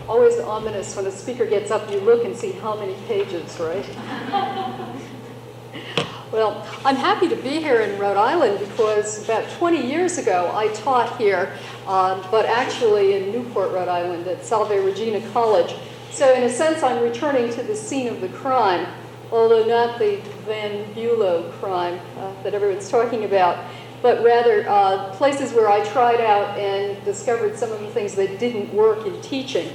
always ominous when a speaker gets up, you look and see how many pages, right? Well, I'm happy to be here in Rhode Island because about 20 years ago I taught here, but actually in Newport, Rhode Island at Salve Regina College. So in a sense, I'm returning to the scene of the crime, although not the Van Bulow crime that everyone's talking about, but rather places where I tried out and discovered some of the things that didn't work in teaching.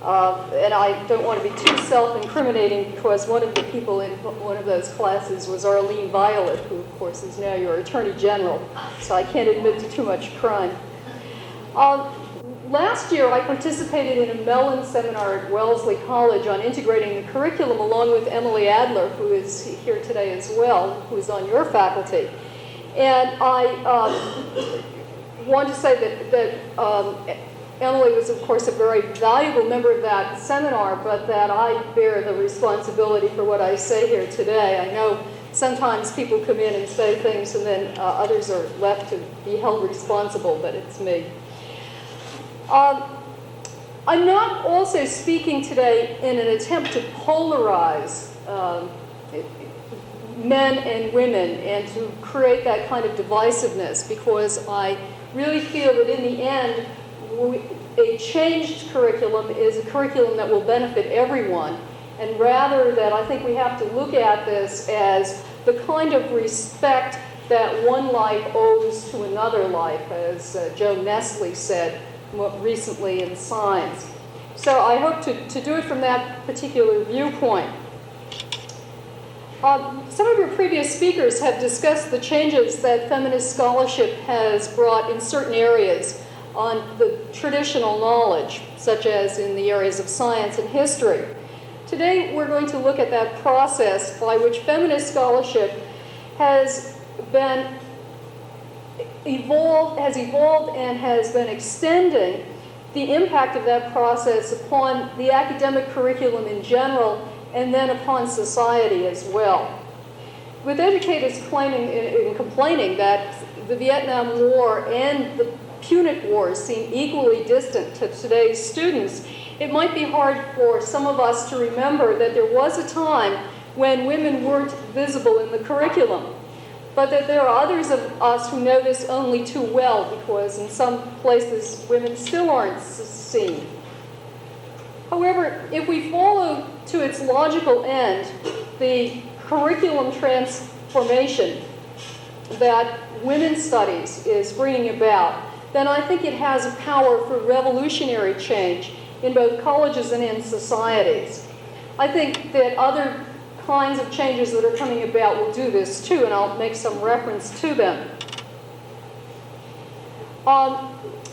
And I don't want to be too self-incriminating because one of the people in one of those classes was Arlene Violet, who of course is now your Attorney General, so I can't admit to too much crime. Last year I participated in a Mellon seminar at Wellesley College on integrating the curriculum along with Emily Adler, who is here today as well, who is on your faculty. And I want to say that Emily was, of course, a very valuable member of that seminar, but that I bear the responsibility for what I say here today. I know sometimes people come in and say things and then others are left to be held responsible, but it's me. I'm not also speaking today in an attempt to polarize men and women and to create that kind of divisiveness, because I really feel that in the end, a changed curriculum is a curriculum that will benefit everyone, and rather that I think we have to look at this as the kind of respect that one life owes to another life, as Joe Nestle said recently in Science. So I hope to do it from that particular viewpoint. Some of your previous speakers have discussed the changes that feminist scholarship has brought in certain areas on the traditional knowledge, such as in the areas of science and history. Today, we're going to look at that process by which feminist scholarship has evolved and has been extending the impact of that process upon the academic curriculum in general and then upon society as well. With educators claiming and complaining that the Vietnam War and the Punic Wars seem equally distant to today's students, it might be hard for some of us to remember that there was a time when women weren't visible in the curriculum, but that there are others of us who know this only too well, because in some places women still aren't seen. However, if we follow to its logical end the curriculum transformation that women's studies is bringing about, then I think it has a power for revolutionary change in both colleges and in societies. I think that other kinds of changes that are coming about will do this too, and I'll make some reference to them.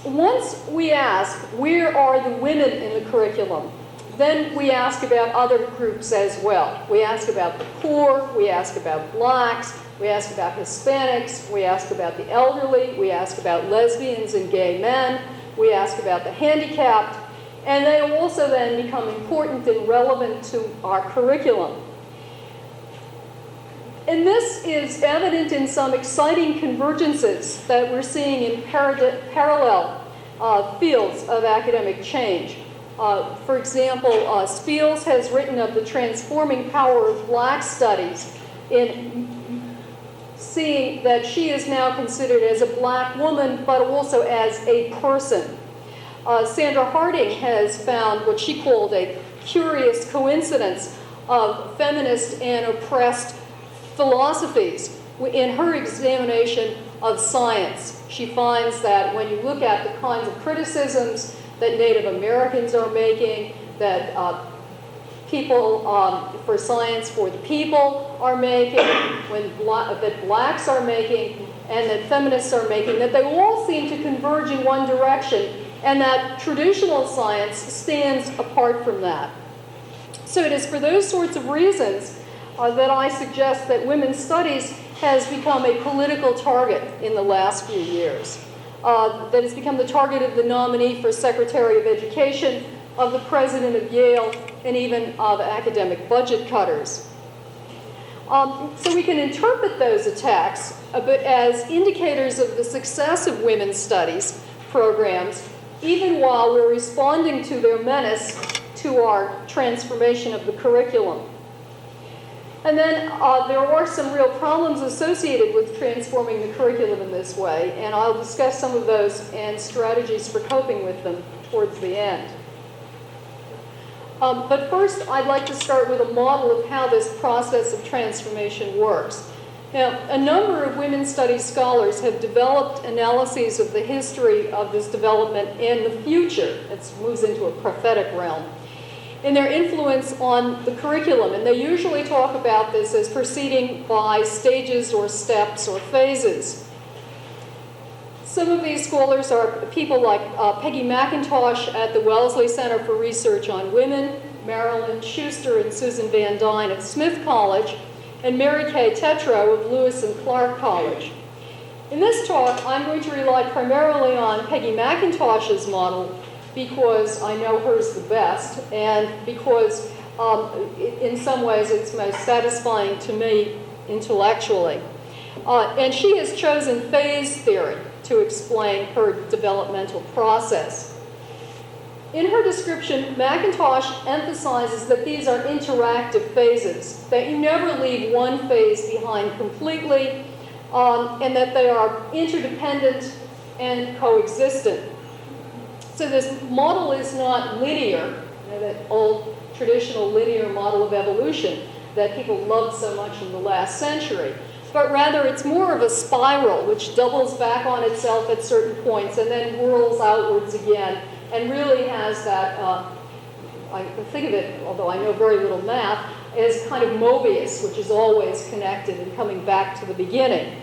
Once we ask, where are the women in the curriculum? Then we ask about other groups as well. We ask about the poor, we ask about blacks, we ask about Hispanics, we ask about the elderly, we ask about lesbians and gay men, we ask about the handicapped, and they also then become important and relevant to our curriculum. And this is evident in some exciting convergences that we're seeing in parallel fields of academic change. For example, Spiels has written of the transforming power of black studies in seeing that she is now considered as a black woman, but also as a person. Sandra Harding has found what she called a curious coincidence of feminist and oppressed philosophies in her examination of science. She finds that when you look at the kinds of criticisms that Native Americans are making, that people for Science for the People are making, that blacks are making, and that feminists are making, that they all seem to converge in one direction, and that traditional science stands apart from that. So it is for those sorts of reasons that I suggest that women's studies has become a political target in the last few years. That has become the target of the nominee for Secretary of Education, of the president of Yale, and even of academic budget cutters. So we can interpret those attacks a bit as indicators of the success of women's studies programs even while we're responding to their menace to our transformation of the curriculum. And then there are some real problems associated with transforming the curriculum in this way, and I'll discuss some of those and strategies for coping with them towards the end. But first, I'd like to start with a model of how this process of transformation works. Now, a number of women's studies scholars have developed analyses of the history of this development in the future. It moves into a prophetic realm. In their influence on the curriculum, and they usually talk about this as proceeding by stages or steps or phases. Some of these scholars are people like Peggy McIntosh at the Wellesley Center for Research on Women, Marilyn Schuster and Susan Van Dyne at Smith College, and Mary Kay Tetreault of Lewis and Clark College. In this talk, I'm going to rely primarily on Peggy McIntosh's model because I know hers the best, and because in some ways it's most satisfying to me intellectually. And she has chosen phase theory to explain her developmental process. In her description, McIntosh emphasizes that these are interactive phases, that you never leave one phase behind completely, and that they are interdependent and coexistent. So this model is not linear, that old traditional linear model of evolution that people loved so much in the last century, but rather it's more of a spiral which doubles back on itself at certain points and then whirls outwards again, and really has that, I think of it, although I know very little math, as kind of Mobius, which is always connected and coming back to the beginning.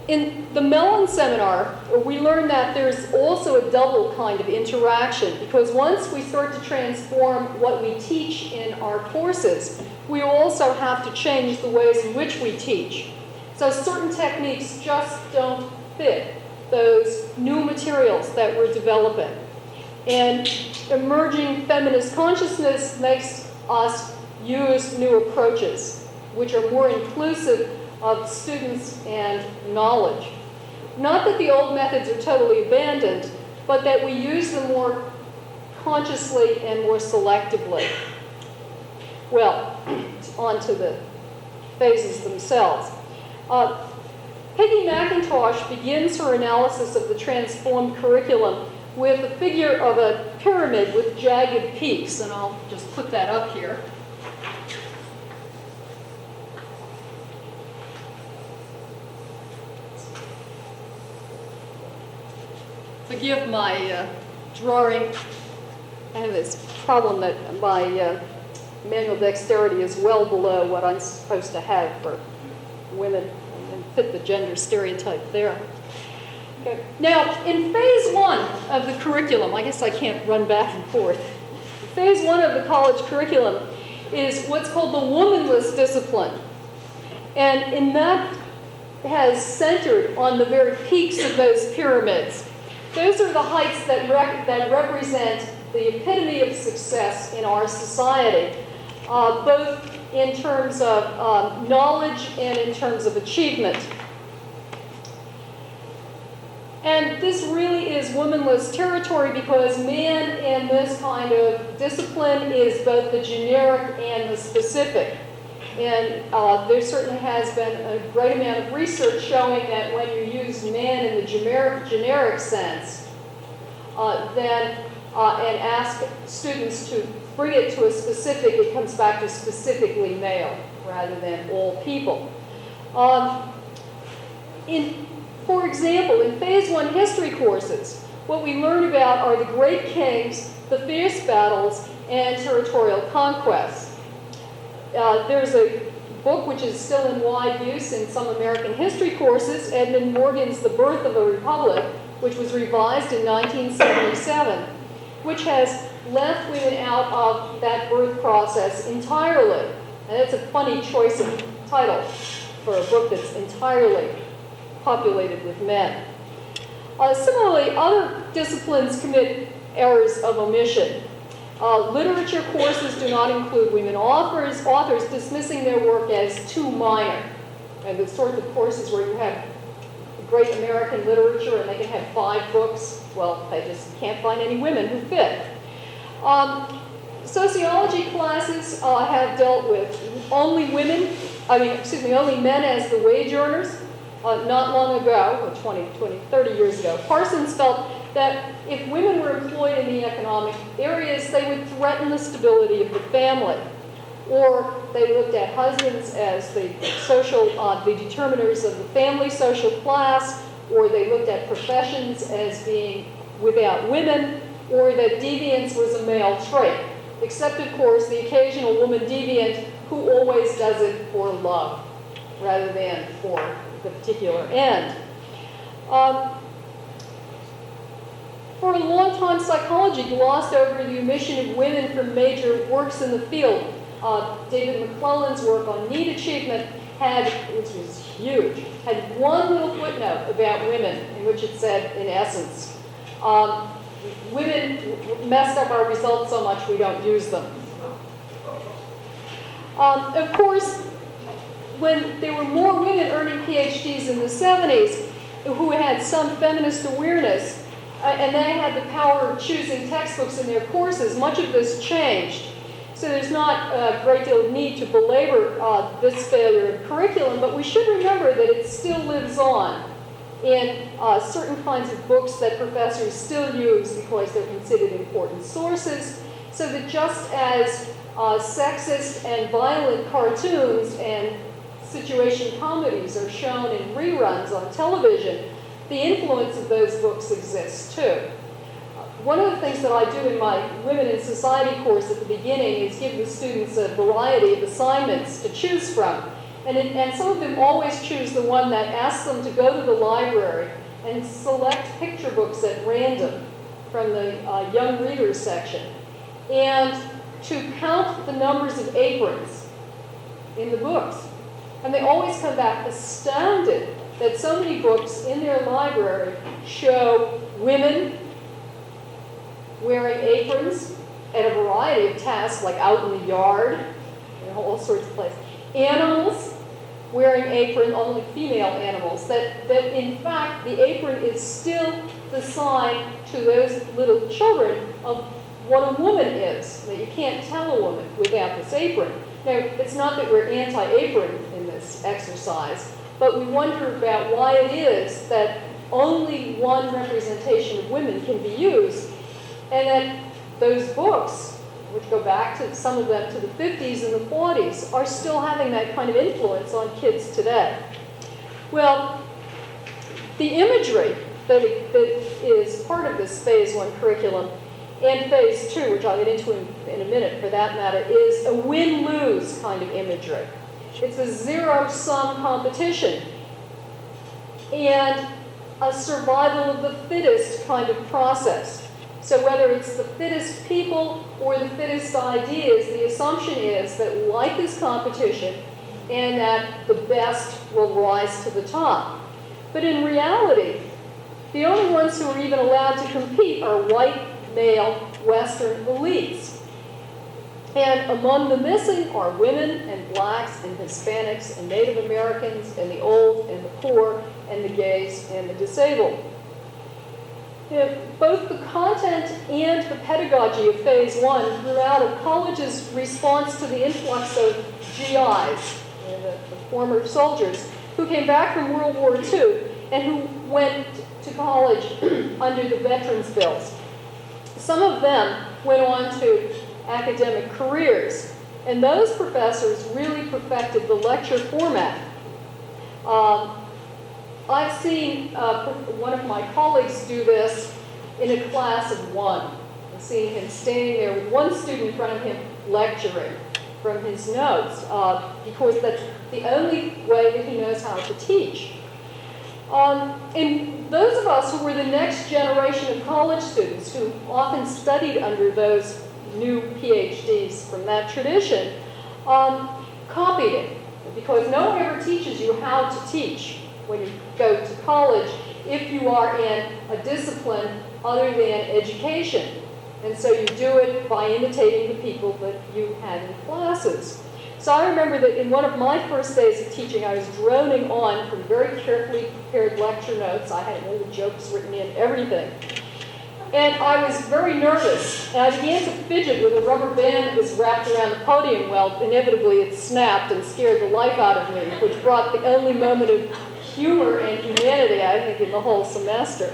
In the Mellon seminar, we learned that there's also a double kind of interaction, because once we start to transform what we teach in our courses, we also have to change the ways in which we teach. So certain techniques just don't fit those new materials that we're developing. And emerging feminist consciousness makes us use new approaches, which are more inclusive of students and knowledge. Not that the old methods are totally abandoned, but that we use them more consciously and more selectively. Well, on to the phases themselves. Peggy McIntosh begins her analysis of the transformed curriculum with a figure of a pyramid with jagged peaks, and I'll just put that up here. Forgive my drawing. I have this problem that my manual dexterity is well below what I'm supposed to have for women, and fit the gender stereotype there. Okay. Now, in phase one of the curriculum, I guess I can't run back and forth. Phase one of the college curriculum is what's called the womanless discipline. And in that has centered on the very peaks of those pyramids. Those are the heights that represent the epitome of success in our society, both in terms of knowledge and in terms of achievement. And this really is womanless territory, because man in this kind of discipline is both the generic and the specific. And there certainly has been a great amount of research showing that when you use man in the generic sense, and ask students to bring it to a specific, it comes back to specifically male rather than all people. For example, in phase one history courses, what we learn about are the great kings, the fierce battles, and territorial conquests. There's a book which is still in wide use in some American history courses, Edmund Morgan's The Birth of a Republic, which was revised in 1977, which has left women out of that birth process entirely. And that's a funny choice of title for a book that's entirely populated with men. Similarly, other disciplines commit errors of omission. Literature courses do not include women authors, dismissing their work as too minor. And the sort of courses where you have great American literature and they can have 5 books. Well, they just can't find any women who fit. Sociology classes have dealt with only men as the wage earners. Not long ago, 20, 30 years ago, Parsons felt that if women were employed in the economic areas, they would threaten the stability of the family. Or they looked at husbands as the determiners of the family social class, or they looked at professions as being without women, or that deviance was a male trait. Except, of course, the occasional woman deviant who always does it for love rather than for the particular end. For a long time, psychology glossed over the omission of women from major works in the field. David McClellan's work on need achievement which was huge, had one little footnote about women in which it said, in essence, women messed up our results so much we don't use them. Of course, when there were more women earning PhDs in the 70s who had some feminist awareness, and they had the power of choosing textbooks in their courses, much of this changed. So there's not a great deal of need to belabor this failure of curriculum, but we should remember that it still lives on in certain kinds of books that professors still use because they're considered important sources, so that just as sexist and violent cartoons and situation comedies are shown in reruns on television, the influence of those books exists too. One of the things that I do in my Women in Society course at the beginning is give the students a variety of assignments to choose from. And some of them always choose the one that asks them to go to the library and select picture books at random from the young readers section, and to count the numbers of aprons in the books. And they always come back astounded that so many books in their library show women wearing aprons at a variety of tasks, like out in the yard, in all sorts of places. Animals wearing apron, only female animals, that in fact the apron is still the sign to those little children of what a woman is, that you can't tell a woman without this apron. Now, it's not that we're anti-apron in this exercise, but we wonder about why it is that only one representation of women can be used, and that those books, which go back to some of them to the 50s and the 40s, are still having that kind of influence on kids today. Well, the imagery that is part of this Phase 1 curriculum and Phase 2, which I'll get into in a minute for that matter, is a win-lose kind of imagery. It's a zero-sum competition and a survival of the fittest kind of process. So whether it's the fittest people or the fittest ideas, the assumption is that life is competition and that the best will rise to the top. But in reality, the only ones who are even allowed to compete are white, male, Western elites. And among the missing are women and blacks and Hispanics and Native Americans and the old and the poor and the gays and the disabled. Both the content and the pedagogy of Phase 1 grew out of college's response to the influx of GIs, the former soldiers, who came back from World War II and who went to college under the Veterans Bills. Some of them went on to academic careers, and those professors really perfected the lecture format. I've seen one of my colleagues do this in a class of 1. I've seen him standing there with one student in front of him lecturing from his notes, because that's the only way that he knows how to teach. And those of us who were the next generation of college students who often studied under those new PhDs from that tradition, copied it, because no one ever teaches you how to teach when you go to college if you are in a discipline other than education. And so you do it by imitating the people that you had in classes. So I remember that in one of my first days of teaching, I was droning on from very carefully prepared lecture notes. I had all the jokes written in, everything. And I was very nervous, and I began to fidget with a rubber band that was wrapped around the podium. Well, inevitably it snapped and scared the life out of me, which brought the only moment of humor and humanity, I think, in the whole semester.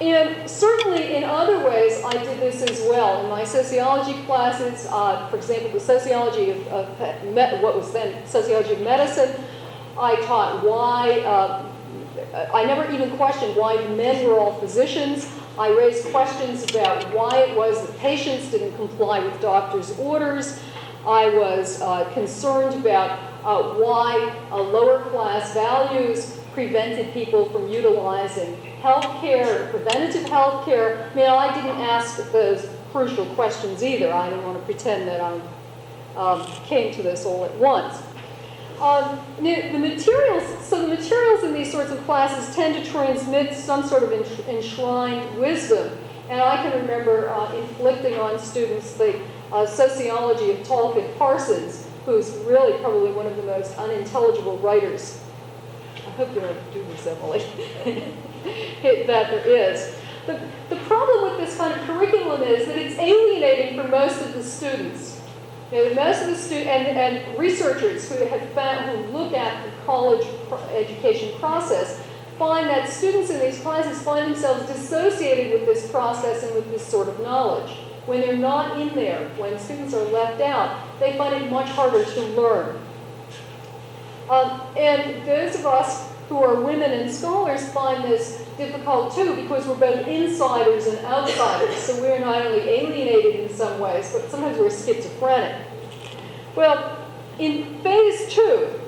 And certainly in other ways, I did this as well. In my sociology classes, for example, the sociology of what was then sociology of medicine, I taught why, I never even questioned why men were all physicians. I raised questions about why it was that patients didn't comply with doctors' orders. I was concerned about why lower class values prevented people from utilizing health care, preventative health care. I mean, I didn't ask those crucial questions either. I didn't want to pretend that I came to this all at once. The materials in these sorts of classes tend to transmit some sort of enshrined wisdom. And I can remember inflicting on students the sociology of Tolkien Parsons, who's really probably one of the most unintelligible writers. I hope you don't do this, Emily. That there is. The problem with this kind of curriculum is that it's alienating for most of the students. You know, most of the students and researchers who look at the college education process find that students in these classes find themselves dissociated with this process and with this sort of knowledge. When they're not in there, when students are left out, they find it much harder to learn. And those of us who are women and scholars find this difficult too, because we're both insiders and outsiders. So we're not only alienated in some ways, but sometimes we're schizophrenic. Well, in phase 2,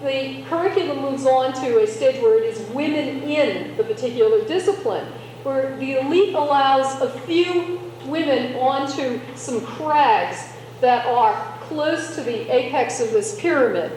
the curriculum moves on to a stage where it is women in the particular discipline, where the elite allows a few women onto some crags that are close to the apex of this pyramid.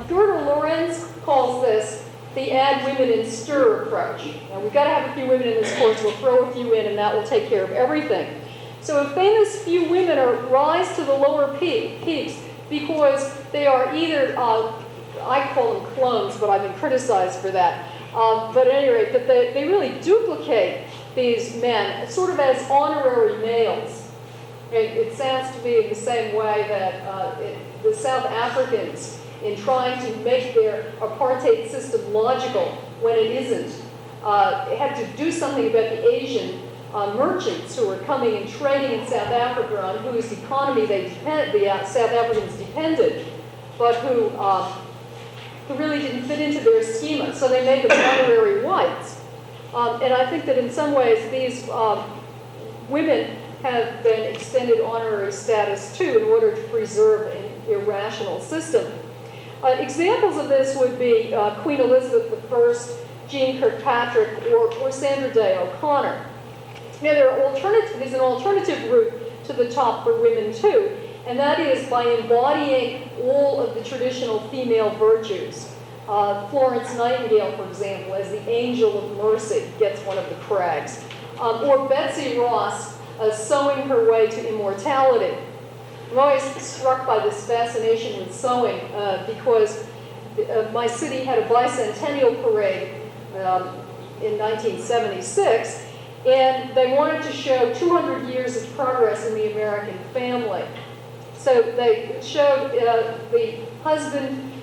Jordan Lorenz calls this the add women in stir approach. Now, we've got to have a few women in this course. We'll throw a few in, and that will take care of everything. So a famous few women rise to the lower peaks because they are either, I call them clones, but I've been criticized for that. But at any rate, they really duplicate these men sort of as honorary males. It sounds to me in the same way that the South Africans, in trying to make their apartheid system logical when it isn't, had to do something about the Asian merchants who were coming and trading in South Africa, on whose economy the South Africans depended, but who really didn't fit into their schema. So they made them honorary whites. And I think that in some ways these women have been extended honorary status too in order to preserve an irrational system. Examples of this would be Queen Elizabeth I, Jean Kirkpatrick, or Sandra Day O'Connor. Now, there's an alternative route to the top for women too, and that is by embodying all of the traditional female virtues. Florence Nightingale, for example, as the angel of mercy, gets one of the crags. Or Betsy Ross sewing her way to immortality. I'm always struck by this fascination with sewing because my city had a bicentennial parade in 1976, and they wanted to show 200 years of progress in the American family. So they showed the husband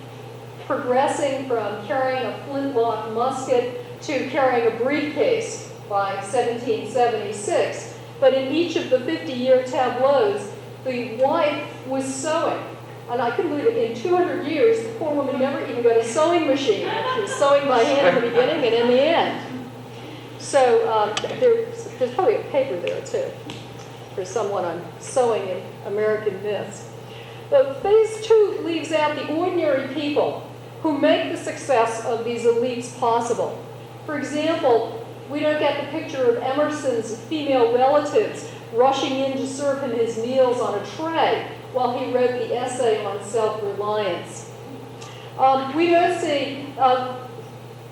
progressing from carrying a flintlock musket to carrying a briefcase by 1776. But in each of the 50-year tableaus, the wife was sewing. And I couldn't believe it. In 200 years, the poor woman never even got a sewing machine. She was sewing by hand in the beginning and in the end. So there's probably a paper there, too, for someone on sewing in American myths. But phase 2 leaves out the ordinary people who make the success of these elites possible. For example, we don't get the picture of Emerson's female relatives rushing in to serve him his meals on a tray while he wrote the essay on self-reliance. We don't see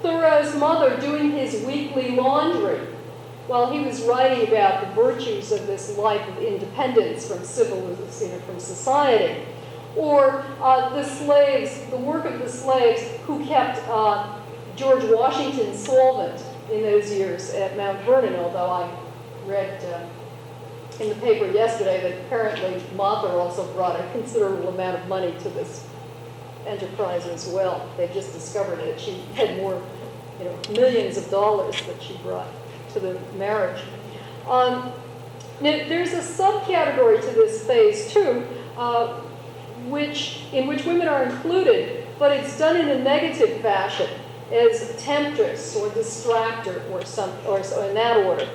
Thoreau's mother doing his weekly laundry. while he was writing about the virtues of this life of independence from from society. Or the work of the slaves who kept George Washington solvent in those years at Mount Vernon, although I read in the paper yesterday that apparently Mather also brought a considerable amount of money to this enterprise as well. They've just discovered it. She had more, millions of dollars that she brought to the marriage. Now, there's a subcategory to this phase too, in which women are included, but it's done in a negative fashion, as temptress or distractor or in that order.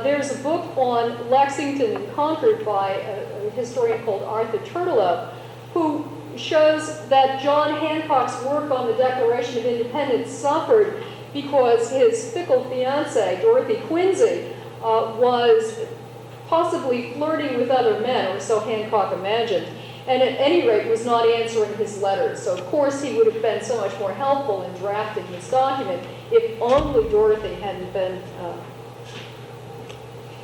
There's a book on Lexington and Concord by a historian called Arthur Turtelot, who shows that John Hancock's work on the Declaration of Independence suffered because his fickle fiancée, Dorothy Quincy, was possibly flirting with other men, or so Hancock imagined, and at any rate was not answering his letters. So of course he would have been so much more helpful in drafting this document if only Dorothy hadn't been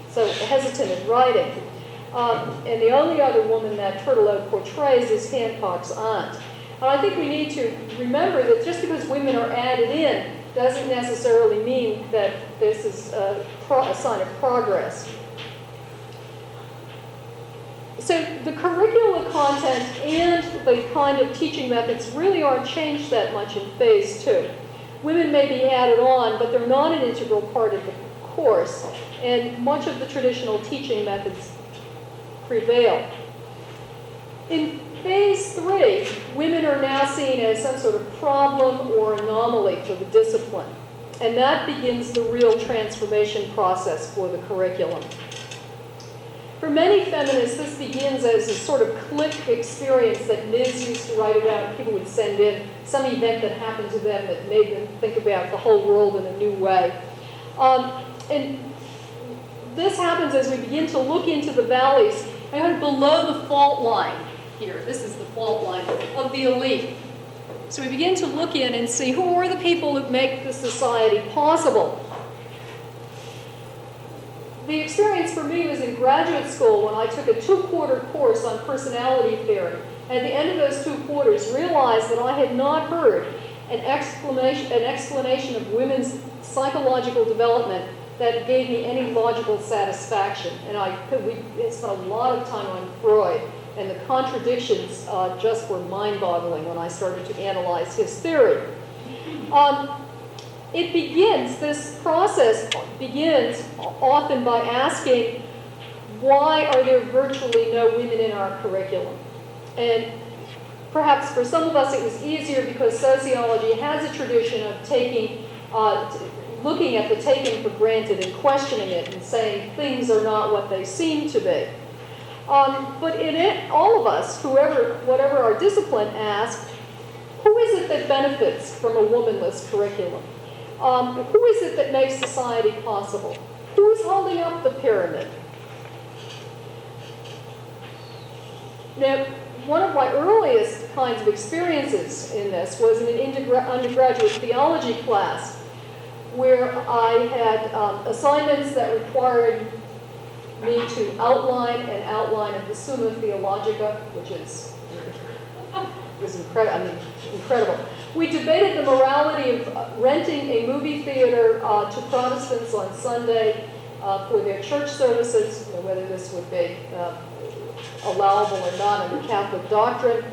so hesitant in writing. And the only other woman that Turtelot portrays is Hancock's aunt. And I think we need to remember that just because women are added in doesn't necessarily mean that this is a sign of progress. So the curricular content and the kind of teaching methods really aren't changed that much in phase 2. Women may be added on, but they're not an integral part of the course, and much of the traditional teaching methods prevail. In phase 3, women are now seen as some sort of problem or anomaly for the discipline, and that begins the real transformation process for the curriculum. For many feminists, this begins as a sort of clique experience that Ms. used to write about. People would send in some event that happened to them that made them think about the whole world in a new way. And this happens as we begin to look into the valleys kind of below the fault line here. This is the fault line of the elite. So we begin to look in and see who are the people who make the society possible. The experience for me was in graduate school when I took a 2-quarter course on personality theory. And at the end of those 2 quarters, realized that I had not heard an explanation of women's psychological development that gave me any logical satisfaction. And we spent a lot of time on Freud, and the contradictions just were mind-boggling when I started to analyze his theory. This process begins often by asking, why are there virtually no women in our curriculum? And perhaps for some of us it was easier because sociology has a tradition of looking at the taken for granted and questioning it and saying things are not what they seem to be. But in it, all of us, whatever our discipline, ask, who is it that benefits from a womanless curriculum? Who is it that makes society possible? Who's holding up the pyramid? Now, one of my earliest kinds of experiences in this was in an undergraduate theology class where I had assignments that required me to outline an outline of the Summa Theologica, which was incredible. We debated the morality of renting a movie theater to Protestants on Sunday for their church services, whether this would be allowable or not under Catholic doctrine.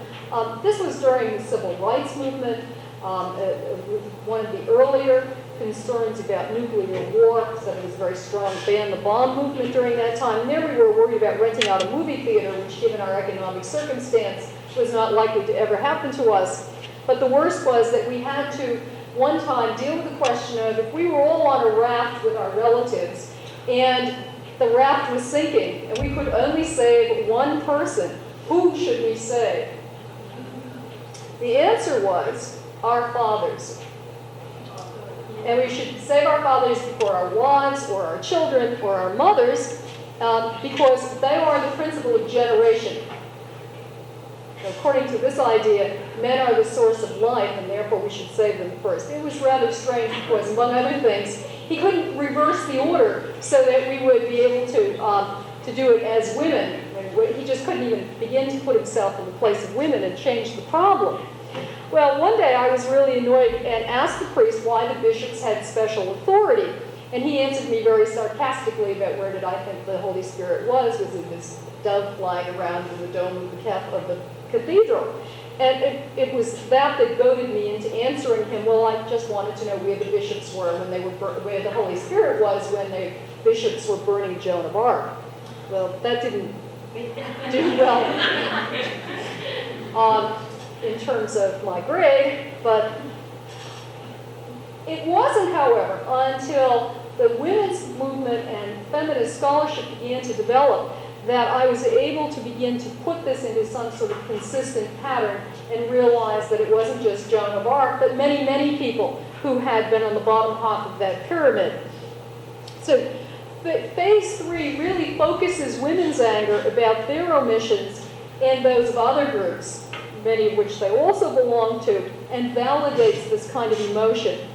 This was during the Civil Rights Movement, one of the earlier concerns about nuclear war, so it was a very strong ban the bomb movement during that time. And there we were worried about renting out a movie theater, which given our economic circumstance was not likely to ever happen to us. But the worst was that we had to, one time, deal with the question of if we were all on a raft with our relatives and the raft was sinking and we could only save one person, who should we save? The answer was our fathers. And we should save our fathers before our wives or our children or our mothers because they are the principle of generation. According to this idea, men are the source of life, and therefore we should save them first. It was rather strange because, among other things, he couldn't reverse the order so that we would be able to do it as women. He just couldn't even begin to put himself in the place of women and change the problem. Well, one day I was really annoyed and asked the priest why the bishops had special authority. And he answered me very sarcastically about where did I think the Holy Spirit was in this dove flying around in the dome of the cathedral. And it was that goaded me into answering him, well, I just wanted to know where the bishops were where the Holy Spirit was when the bishops were burning Joan of Arc. Well, that didn't do well in terms of my grade, but it wasn't, however, until the women's movement and feminist scholarship began to develop that I was able to begin to put this into some sort of consistent pattern and realize that it wasn't just Joan of Arc, but many, many people who had been on the bottom half of that pyramid. So phase 3 really focuses women's anger about their omissions and those of other groups, many of which they also belong to, and validates this kind of emotion.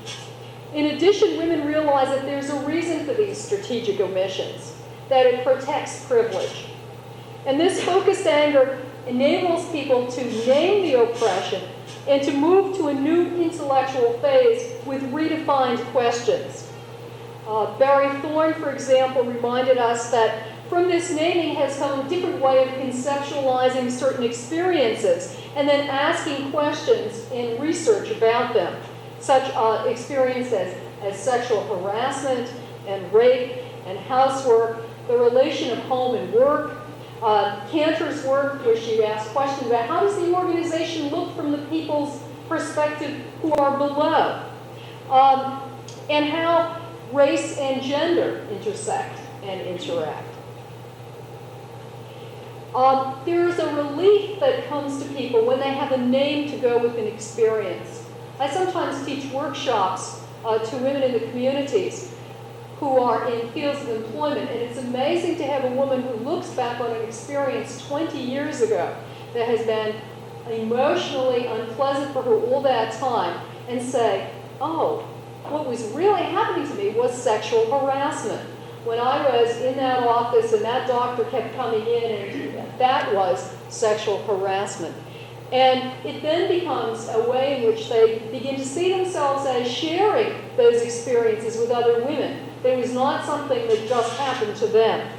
In addition, women realize that there's a reason for these strategic omissions, that it protects privilege. And this focused anger enables people to name the oppression and to move to a new intellectual phase with redefined questions. Barry Thorne, for example, reminded us that from this naming has come a different way of conceptualizing certain experiences and then asking questions in research about them, such experiences as sexual harassment and rape and housework, the relation of home and work. Cantor's work, where she asked questions about how does the organization look from the people's perspective who are below, and how race and gender intersect and interact. There is a relief that comes to people when they have a name to go with an experience. I sometimes teach workshops to women in the communities who are in fields of employment, and it's amazing to have a woman who looks back on an experience 20 years ago that has been emotionally unpleasant for her all that time and say, oh, what was really happening to me was sexual harassment. When I was in that office and that doctor kept coming in, and that was sexual harassment. And it then becomes a way in which they begin to see themselves as sharing those experiences with other women. It was not something that just happened to them.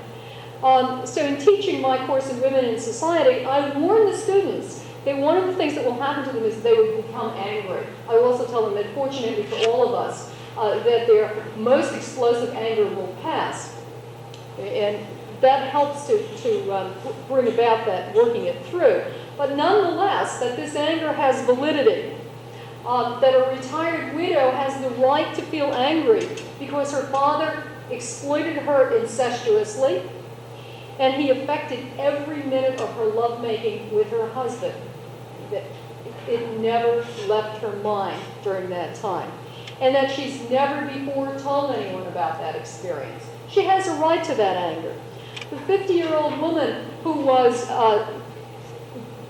So in teaching my course in Women in Society, I warn the students that one of the things that will happen to them is they will become angry. I will also tell them that fortunately for all of us, that their most explosive anger will pass. And that helps to bring about that, working it through. But nonetheless, that this anger has validity. That a retired widow has the right to feel angry because her father exploited her incestuously, and he affected every minute of her lovemaking with her husband. It never left her mind during that time. And that she's never before told anyone about that experience. She has a right to that anger. The 50-year-old woman who was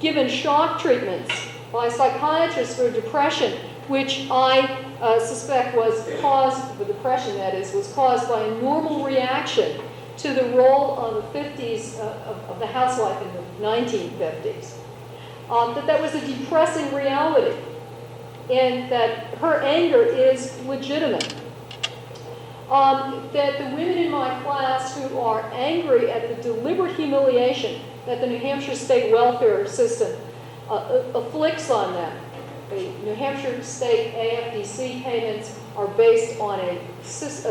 given shock treatments by psychiatrists for depression, which I suspect was caused, the depression that is, was caused by a normal reaction to the role of the 50s, of the housewife in the 1950s. That was a depressing reality, and that her anger is legitimate. That the women in my class who are angry at the deliberate humiliation that the New Hampshire state welfare system afflicts on them. The New Hampshire state AFDC payments are based on a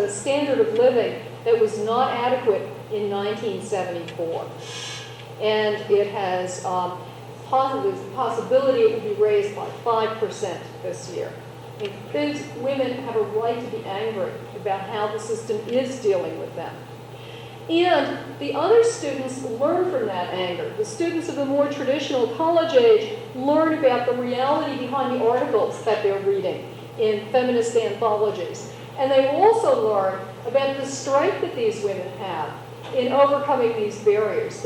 standard of living that was not adequate in 1974. And it has the possibility it will be raised by 5% this year. And these women have a right to be angry about how the system is dealing with them. And the other students learn from that anger. The students of the more traditional college age learn about the reality behind the articles that they're reading in feminist anthologies. And they also learn about the strength that these women have in overcoming these barriers.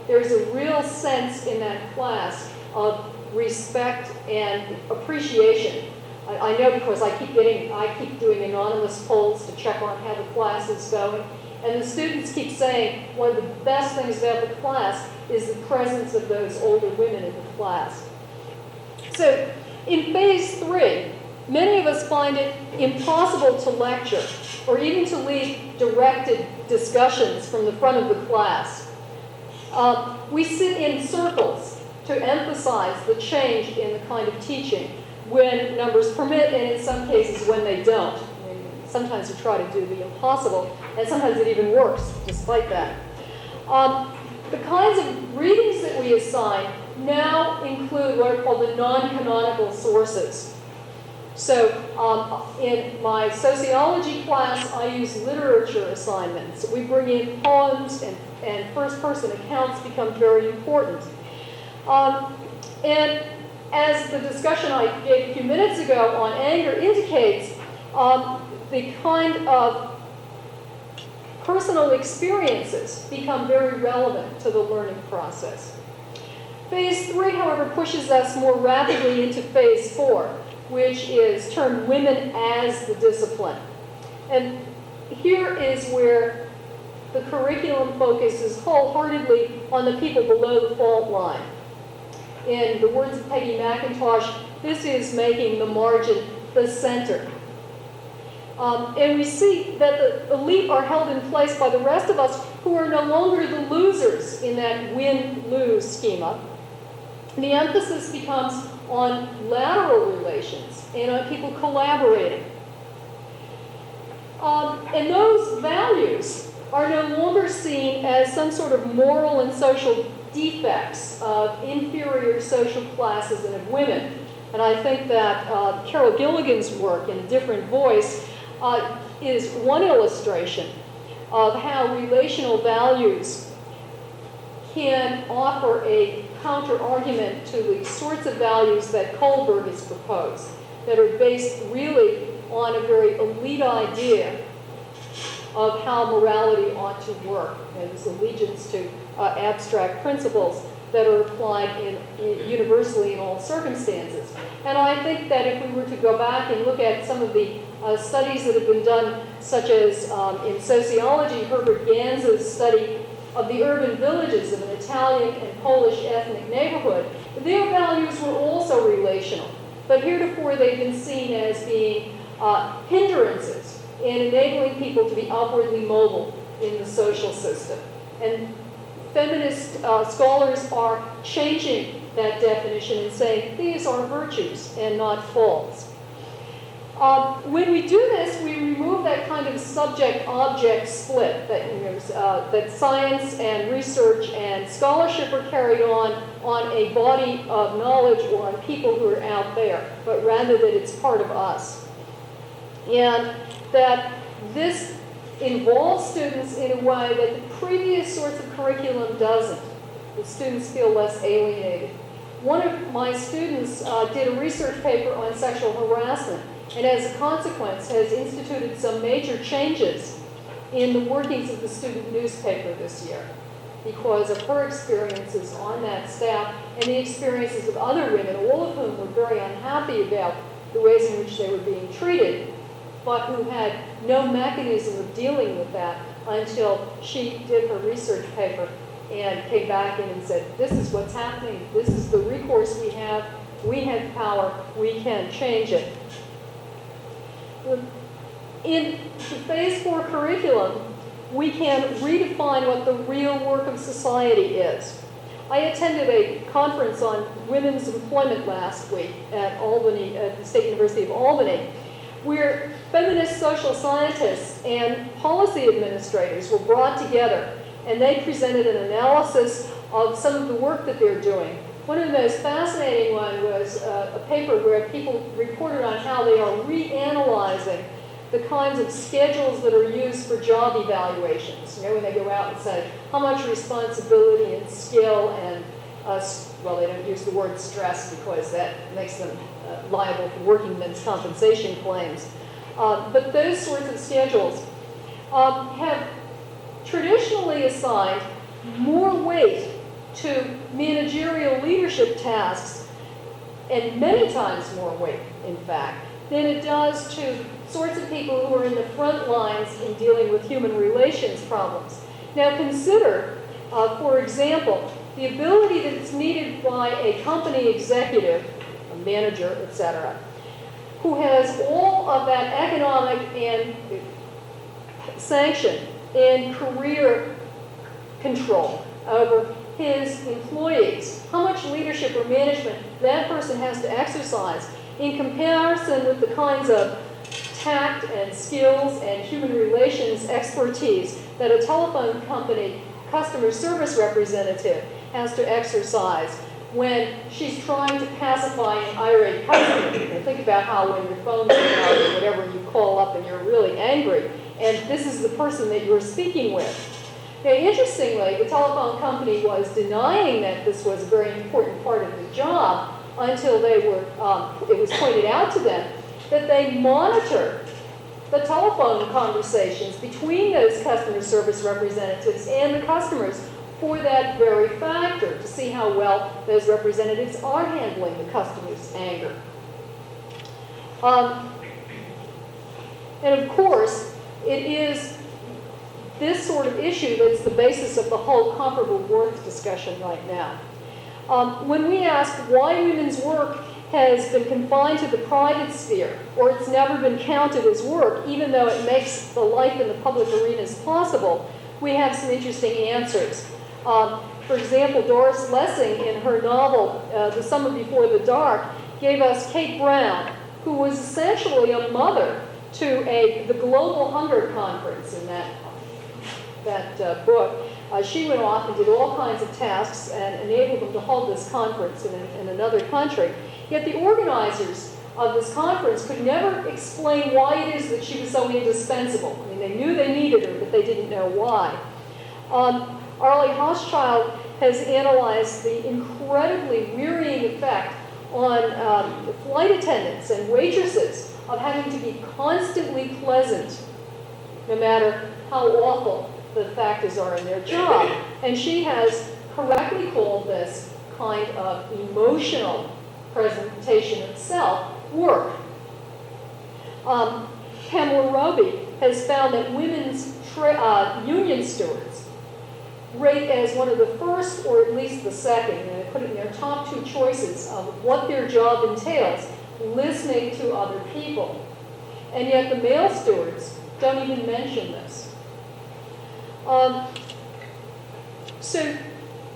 There's a real sense in that class of respect and appreciation I know because I keep doing anonymous polls to check on how the class is going. And the students keep saying one of the best things about the class is the presence of those older women in the class. So in phase 3, many of us find it impossible to lecture or even to lead directed discussions from the front of the class. We sit in circles to emphasize the change in the kind of teaching when numbers permit, and in some cases when they don't. I mean, sometimes we try to do the impossible, and sometimes it even works despite that. The kinds of readings that we assign now include what are called the non-canonical sources. So in my sociology class, I use literature assignments. We bring in poems, and first-person accounts become very important. And as the discussion I gave a few minutes ago on anger indicates, the kind of personal experiences become very relevant to the learning process. Phase 3, however, pushes us more rapidly into phase 4, which is termed Women as the Discipline. And here is where the curriculum focuses wholeheartedly on the people below the fault line. In the words of Peggy McIntosh, this is making the margin the center. And we see that the elite are held in place by the rest of us who are no longer the losers in that win-lose schema. The emphasis becomes on lateral relations and on people collaborating. And those values are no longer seen as some sort of moral and social defects of inferior social classes and of women. And I think that Carol Gilligan's work in A Different Voice is one illustration of how relational values can offer a counter-argument to the sorts of values that Kohlberg has proposed, that are based really on a very elite idea of how morality ought to work, and this allegiance to abstract principles that are applied universally in all circumstances. And I think that if we were to go back and look at some of the studies that have been done, such as in sociology, Herbert Ganz's study of the urban villages of an Italian and Polish ethnic neighborhood, their values were also relational. But heretofore they've been seen as being hindrances in enabling people to be upwardly mobile in the social system. And feminist scholars are changing that definition and saying these are virtues and not faults. When we do this, we remove that kind of subject-object split that science and research and scholarship are carried on a body of knowledge or on people who are out there, but rather that it's part of us. And that this involves students in a way that the previous sorts of curriculum doesn't. The students feel less alienated. One of my students did a research paper on sexual harassment, and as a consequence has instituted some major changes in the workings of the student newspaper this year because of her experiences on that staff and the experiences of other women, all of whom were very unhappy about the ways in which they were being treated, but who had no mechanism of dealing with that until she did her research paper and came back in and said, this is what's happening, this is the recourse we have power, we can change it. In the Phase 4 curriculum, we can redefine what the real work of society is. I attended a conference on women's employment last week at Albany, at the State University of Albany, where feminist social scientists and policy administrators were brought together, and they presented an analysis of some of the work that they're doing. One of the most fascinating ones was a paper where people reported on how they are reanalyzing the kinds of schedules that are used for job evaluations. You know, when they go out and say how much responsibility and skill and, well, they don't use the word stress because that makes them liable for working men's compensation claims. But those sorts of schedules have traditionally assigned more weight to managerial leadership tasks, and many times more weight, in fact, than it does to sorts of people who are in the front lines in dealing with human relations problems. Now consider, for example, the ability that's needed by a company executive, a manager, etc., who has all of that economic and sanction and career control over his employees. How much leadership or management that person has to exercise in comparison with the kinds of tact and skills and human relations expertise that a telephone company customer service representative has to exercise when she's trying to pacify an irate customer. Think about how when your phone's out or whatever, you call up and you're really angry, and this is the person that you're speaking with. Now, interestingly, the telephone company was denying that this was a very important part of the job until it was pointed out to them that they monitor the telephone conversations between those customer service representatives and the customers for that very factor, to see how well those representatives are handling the customer's anger. And of course, it is this sort of issue that's the basis of the whole comparable worth discussion right now. When we ask why women's work has been confined to the private sphere, or it's never been counted as work, even though it makes the life in the public arenas possible, we have some interesting answers. For example, Doris Lessing, in her novel, The Summer Before the Dark, gave us Kate Brown, who was essentially a mother to the Global Hunger Conference in that book. She went off and did all kinds of tasks and enabled them to hold this conference in another country. Yet the organizers of this conference could never explain why it is that she was so indispensable. I mean, they knew they needed her, but they didn't know why. Arlie Hochschild has analyzed the incredibly wearying effect on flight attendants and waitresses of having to be constantly pleasant, no matter how awful the factors are in their job. And she has correctly called this kind of emotional presentation of self work. Pamela Roby has found that women's union stewards rate as one of the first, or at least the second, and they put it in their top two choices of what their job entails, listening to other people. And yet the male stewards don't even mention this. So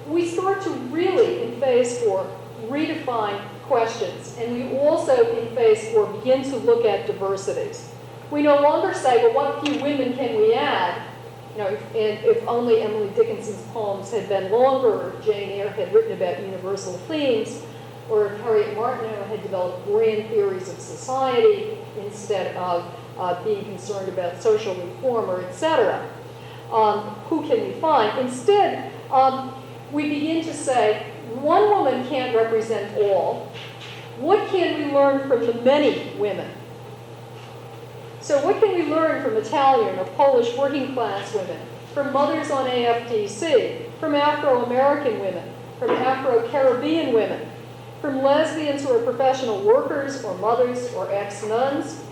we start to really, in phase 4, redefine questions, and we also, in phase 4, begin to look at diversities. We no longer say, well, what few women can we add? You know, if only Emily Dickinson's poems had been longer, or Jane Eyre had written about universal themes, or if Harriet Martineau had developed grand theories of society instead of being concerned about social reform, or etc. Who can we find? Instead, we begin to say, one woman can't represent all. What can we learn from the many women? So what can we learn from Italian or Polish working class women, from mothers on AFDC, from Afro-American women, from Afro-Caribbean women, from lesbians who are professional workers or mothers or ex-nuns,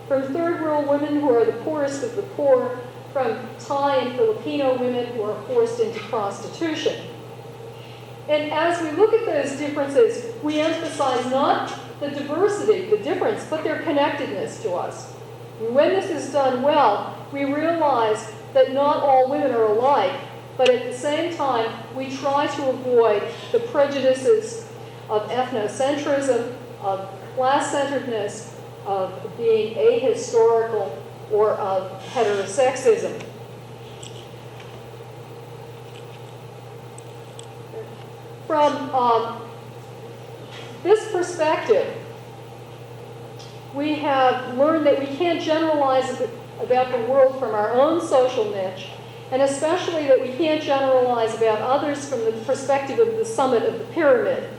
from third world women who are the poorest of the poor, from Thai and Filipino women who are forced into prostitution. And as we look at those differences, we emphasize not the diversity, the difference, but their connectedness to us. And when this is done well, we realize that not all women are alike, but at the same time, we try to avoid the prejudices of ethnocentrism, of class-centeredness, of being ahistorical, or of heterosexism. From this perspective, we have learned that we can't generalize about the world from our own social niche, and especially that we can't generalize about others from the perspective of the summit of the pyramid,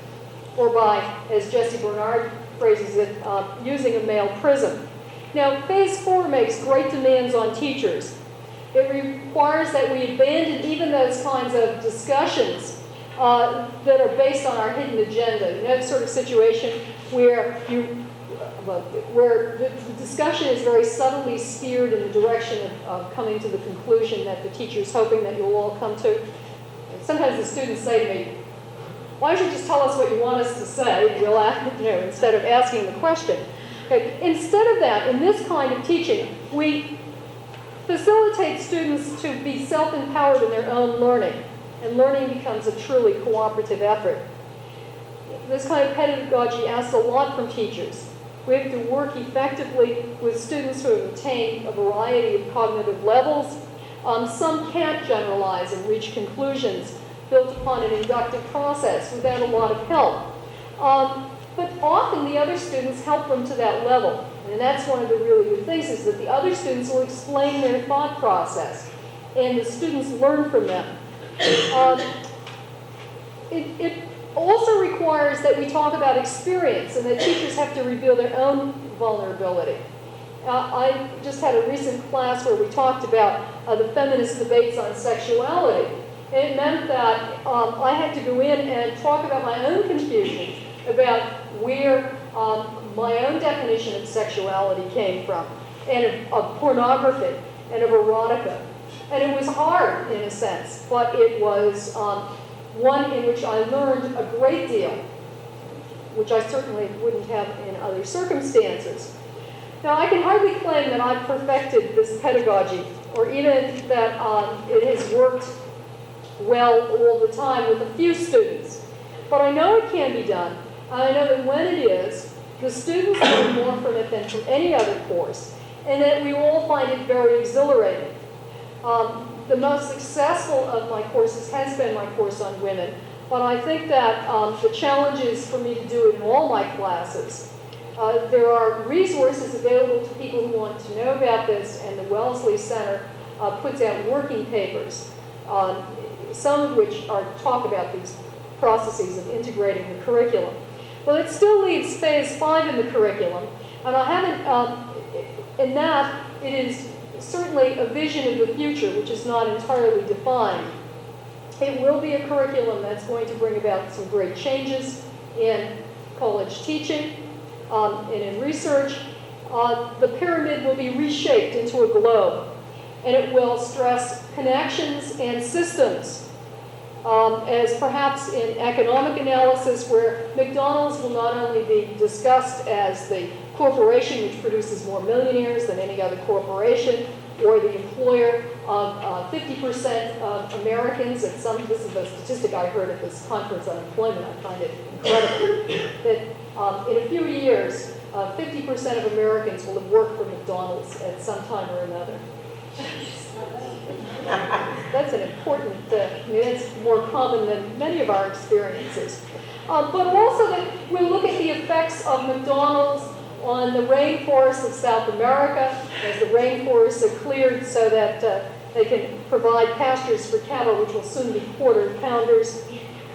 or by, as Jesse Bernard phrases it, using a male prism. Now, phase 4 makes great demands on teachers. It requires that we abandon even those kinds of discussions that are based on our hidden agenda. You know, the sort of situation where you where the discussion is very subtly steered in the direction of coming to the conclusion that the teacher's hoping that you'll all come to. Sometimes the students say to me, why don't you just tell us what you want us to say, we'll ask, instead of asking the question. Okay. Instead of that, in this kind of teaching, we facilitate students to be self-empowered in their own learning, and learning becomes a truly cooperative effort. This kind of pedagogy asks a lot from teachers. We have to work effectively with students who have attained a variety of cognitive levels. Some can't generalize and reach conclusions built upon an inductive process without a lot of help. But often the other students help them to that level. And that's one of the really good things, is that the other students will explain their thought process, and the students learn from them. It also requires that we talk about experience, and that teachers have to reveal their own vulnerability. I just had a recent class where we talked about the feminist debates on sexuality. And it meant that I had to go in and talk about my own confusion about where my own definition of sexuality came from, and of pornography, and of erotica. And it was hard, in a sense, but it was one in which I learned a great deal, which I certainly wouldn't have in other circumstances. Now, I can hardly claim that I've perfected this pedagogy, or even that it has worked well all the time with a few students. But I know it can be done, and I know that when it is, the students learn more from it than from any other course, and that we all find it very exhilarating. The most successful of my courses has been my course on women, but I think that the challenge is for me to do it in all my classes. There are resources available to people who want to know about this, and the Wellesley Center puts out working papers, some of which talk about these processes of integrating the curriculum. Well, it still leaves phase 5 in the curriculum, and I haven't, in that, it is certainly a vision of the future, which is not entirely defined. It will be a curriculum that's going to bring about some great changes in college teaching and in research. The pyramid will be reshaped into a globe, and it will stress connections and systems, as perhaps in economic analysis, where McDonald's will not only be discussed as the corporation which produces more millionaires than any other corporation, or the employer of 50% of Americans, this is a statistic I heard at this conference on employment, I find it incredible, that in a few years, 50% of Americans will have worked for McDonald's at some time or another. That's an important, that's more common than many of our experiences. But also that we look at the effects of McDonald's on the rainforests of South America, as the rainforests are cleared so that they can provide pastures for cattle, which will soon be quarter pounders,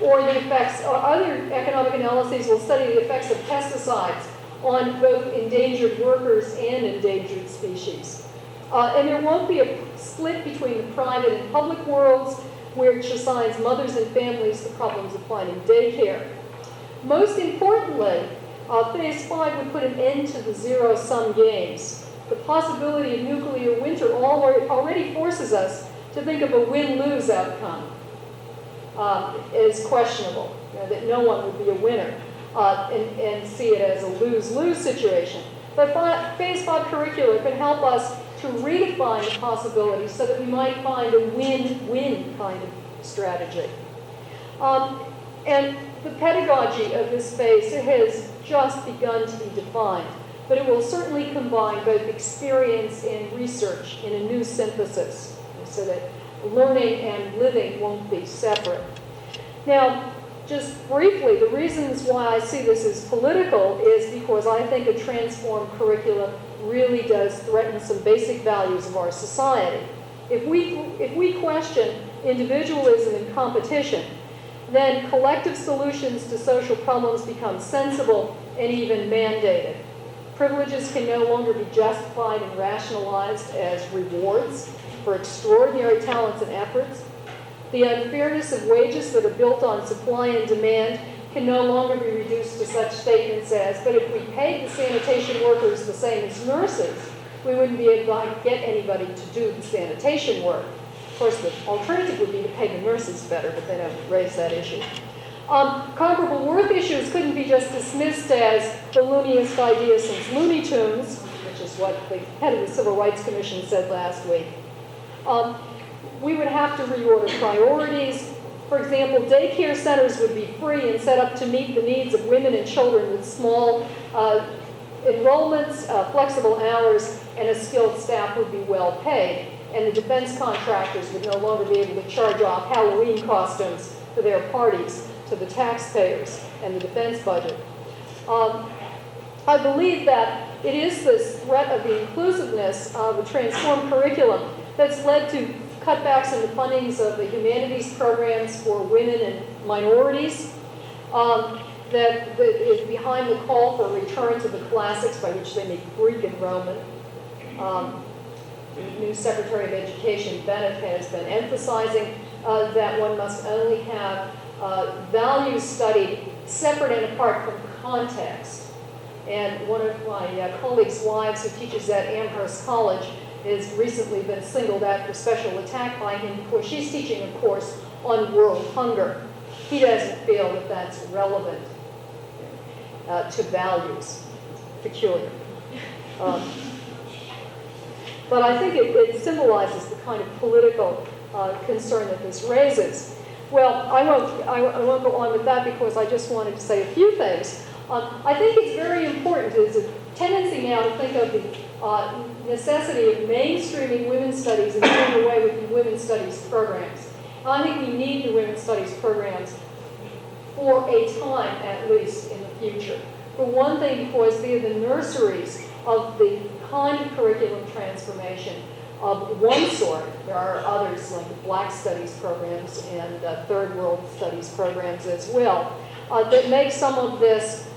or the effects, or other economic analyses will study the effects of pesticides on both endangered workers and endangered species. And there won't be a split between the private and public worlds, which assigns mothers and families the problems of finding daycare. Most importantly, phase 5 would put an end to the zero-sum games. The possibility of nuclear winter already forces us to think of a win-lose outcome as questionable, that no one would be a winner, and see it as a lose-lose situation. But phase 5 curricula can help us to redefine the possibilities so that we might find a win-win kind of strategy. And the pedagogy of this phase has just begun to be defined, but it will certainly combine both experience and research in a new synthesis, so that learning and living won't be separate. Now, just briefly, the reasons why I see this as political is because I think a transformed curriculum really does threaten some basic values of our society. If we question individualism and competition, then collective solutions to social problems become sensible and even mandated. Privileges can no longer be justified and rationalized as rewards for extraordinary talents and efforts. The unfairness of wages that are built on supply and demand can no longer be reduced to such statements as, but if we paid the sanitation workers the same as nurses, we wouldn't be able to get anybody to do the sanitation work. Of course, the alternative would be to pay the nurses better, but they don't raise that issue. Comparable worth issues couldn't be just dismissed as the looniest idea since Looney Tunes, which is what the head of the Civil Rights Commission said last week. We would have to reorder priorities. For example, daycare centers would be free and set up to meet the needs of women and children with small enrollments, flexible hours, and a skilled staff would be well paid. And the defense contractors would no longer be able to charge off Halloween costumes for their parties to the taxpayers and the defense budget. I believe that it is this threat of the inclusiveness of a transformed curriculum that's led to cutbacks in the fundings of the humanities programs for women and minorities, that is behind the call for a return to the classics, by which they make Greek and Roman. The new Secretary of Education, Bennett, has been emphasizing that one must only have values studied separate and apart from context. And one of my colleagues' wives who teaches at Amherst College has recently been singled out for special attack by him because she's teaching a course on world hunger. He doesn't feel that that's relevant to values. Peculiar. But I think it symbolizes the kind of political concern that this raises. Well, I won't go on with that because I just wanted to say a few things. I think it's very important. There's a tendency now to think of the necessity of mainstreaming women's studies and doing away with the women's studies programs. And I think we need the women's studies programs for a time, at least, in the future. For one thing, because they're the nurseries of the kind of curriculum transformation of one sort. There are others like the Black Studies programs and Third World Studies programs as well that make some of this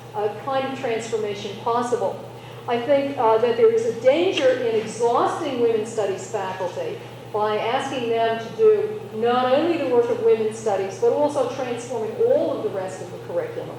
kind of transformation possible. I think that there is a danger in exhausting women's studies faculty by asking them to do not only the work of women's studies, but also transforming all of the rest of the curriculum.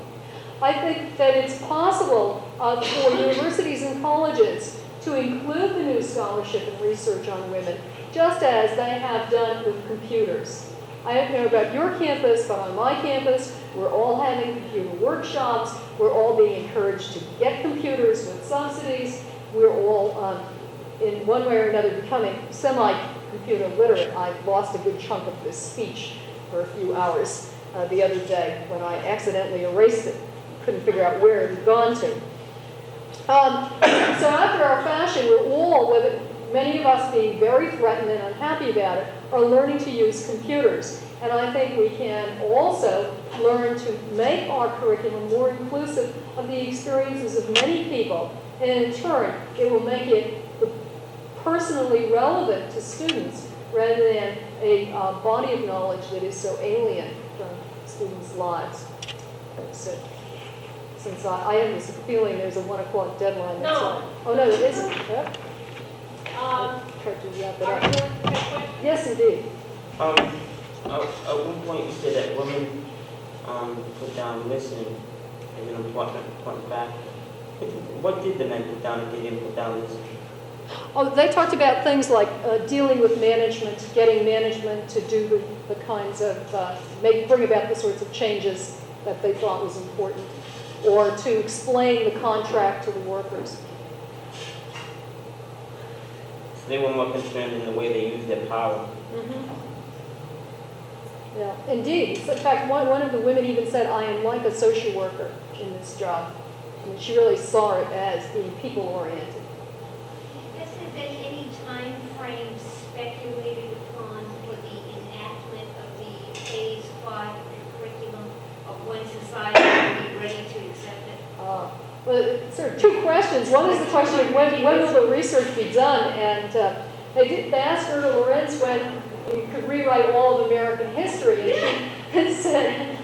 I think that it's possible for universities and colleges to include the new scholarship and research on women, just as they have done with computers. I don't know about your campus, but on my campus, we're all having computer workshops. We're all being encouraged to get computers with subsidies. We're all, in one way or another, becoming semi-computer literate. I lost a good chunk of this speech for a few hours the other day when I accidentally erased it. Couldn't figure out where it had gone to. So after our fashion, we're all, with many of us being very threatened and unhappy about it, are learning to use computers. And I think we can also learn to make our curriculum more inclusive of the experiences of many people. And in turn, it will make it personally relevant to students rather than a body of knowledge that is so alien from students' lives. So, since I have this feeling there's a 1 o'clock deadline. No. Oh, no, there isn't. Yeah. Try to wrap it up. Yes, indeed. At one point you said that women put down listening as an important factor. What did the men put down if they didn't put down listening? Oh, they talked about things like dealing with management, getting management to do the kinds of, bring about the sorts of changes that they thought was important, or to explain the contract to the workers. So they were more concerned in the way they use their power. Mm-hmm. Yeah, indeed. In fact, one of the women even said, I am like a social worker in this job. I mean, she really saw it as being people-oriented. Has there been any time frame speculated upon for the enactment of the Phase 5 curriculum of when society will be ready to accept it? Well, sort of two questions. One is the question of when will the research be done? And they asked Erda Lorenz when you could rewrite all of American history, and she said,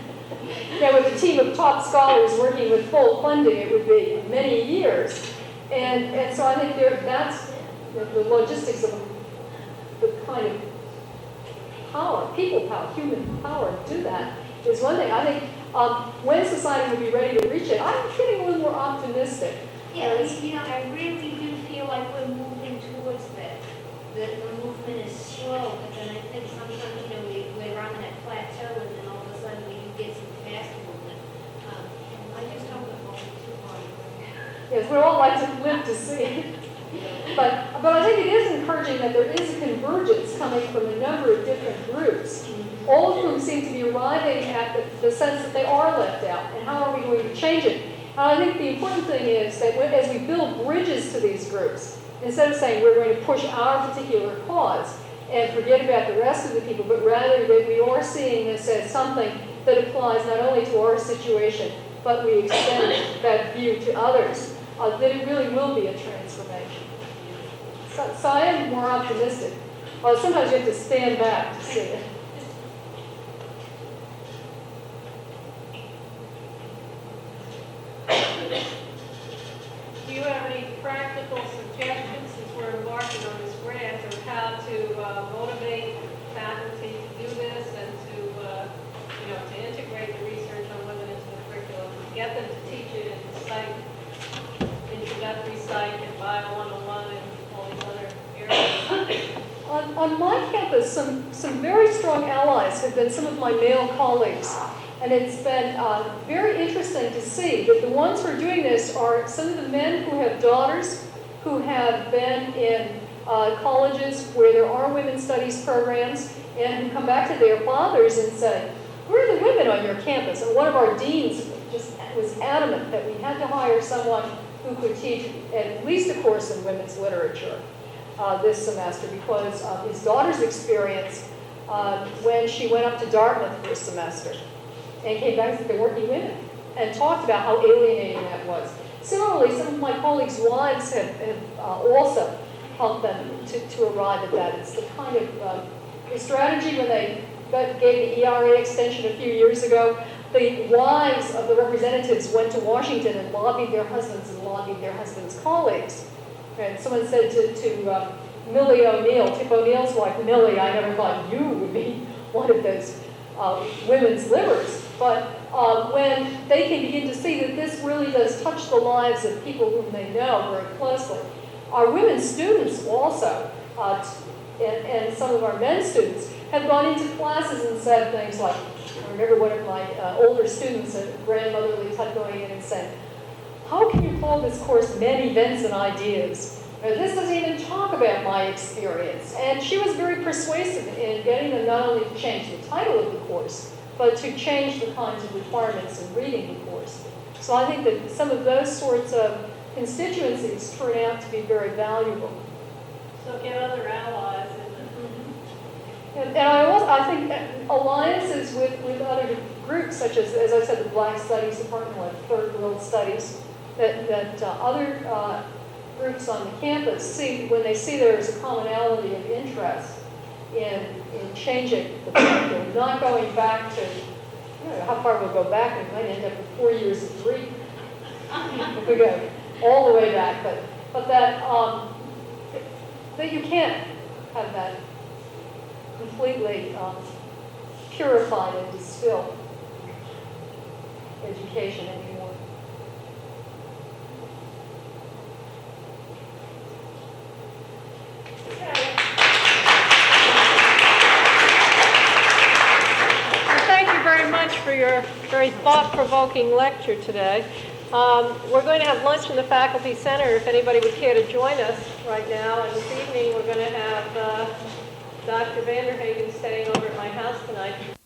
with a team of top scholars working with full funding, it would be many years. And so I think that's the logistics of the kind of power, people power, human power to do that is one thing. I think When society will be ready to reach it, I'm getting a little more optimistic. Yeah, I really do feel like we're moving towards that. The movement is slow, but then I think sometimes, we're on that plateau, and then all of a sudden we do get some fast movement. I just hope it won't be too far. Yes, we'd all like to live to see it. But I think it is encouraging that there is a convergence coming from a number of different groups, all of whom seem to be arriving at the sense that they are left out, and how are we going to change it? And I think the important thing is that as we build bridges to these groups, instead of saying we're going to push our particular cause and forget about the rest of the people, but rather that we are seeing this as something that applies not only to our situation, but we extend that view to others, that it really will be a transformation. So I am more optimistic. Sometimes you have to stand back to see it. Do you have any practical suggestions, since we're embarking on this grant, of how to motivate faculty to do this and to integrate the research on women into the curriculum, get them to teach it in psych, introductory psych, and bio 101, and all these other areas? On my campus, some very strong allies have been some of my male colleagues. And it's been very interesting to see that the ones who are doing this are some of the men who have daughters who have been in colleges where there are women's studies programs and who come back to their fathers and say, where are the women on your campus? And one of our deans just was adamant that we had to hire someone who could teach at least a course in women's literature this semester, because of his daughter's experience when she went up to Dartmouth for a semester and came back and said there weren't any women, and talked about how alienating that was. Similarly, some of my colleagues' wives have also helped them to arrive at that. It's the kind of the strategy when they gave the ERA extension a few years ago. The wives of the representatives went to Washington and lobbied their husbands and lobbied their husbands' colleagues. And someone said to Millie O'Neill, Tip O'Neill's wife, Millie, I never thought you would be one of those women's livers. But when they can begin to see that this really does touch the lives of people whom they know very closely. Our women students also, and some of our men students, have gone into classes and said things like, I remember one of my older students, a grandmotherly type, going in and saying, how can you call this course Men, Events, and Ideas? This doesn't even talk about my experience. And she was very persuasive in getting them not only to change the title of the course, but to change the kinds of requirements in reading the course. So I think that some of those sorts of constituencies turn out to be very valuable. So get other allies in And I think alliances with other groups, such as I said, the Black Studies Department, like Third World Studies, that other groups on the campus see, when they see there is a commonality of interest in changing the curriculum, not going back to, how far we'll go back, we might end up with 4 years of Greek if we go all the way back, but that you can't have that completely purified and distilled education anymore. Thank you very much for your very thought-provoking lecture today. We're going to have lunch in the Faculty Center if anybody would care to join us right now. And this evening we're going to have Dr. Vander Haegan staying over at my house tonight.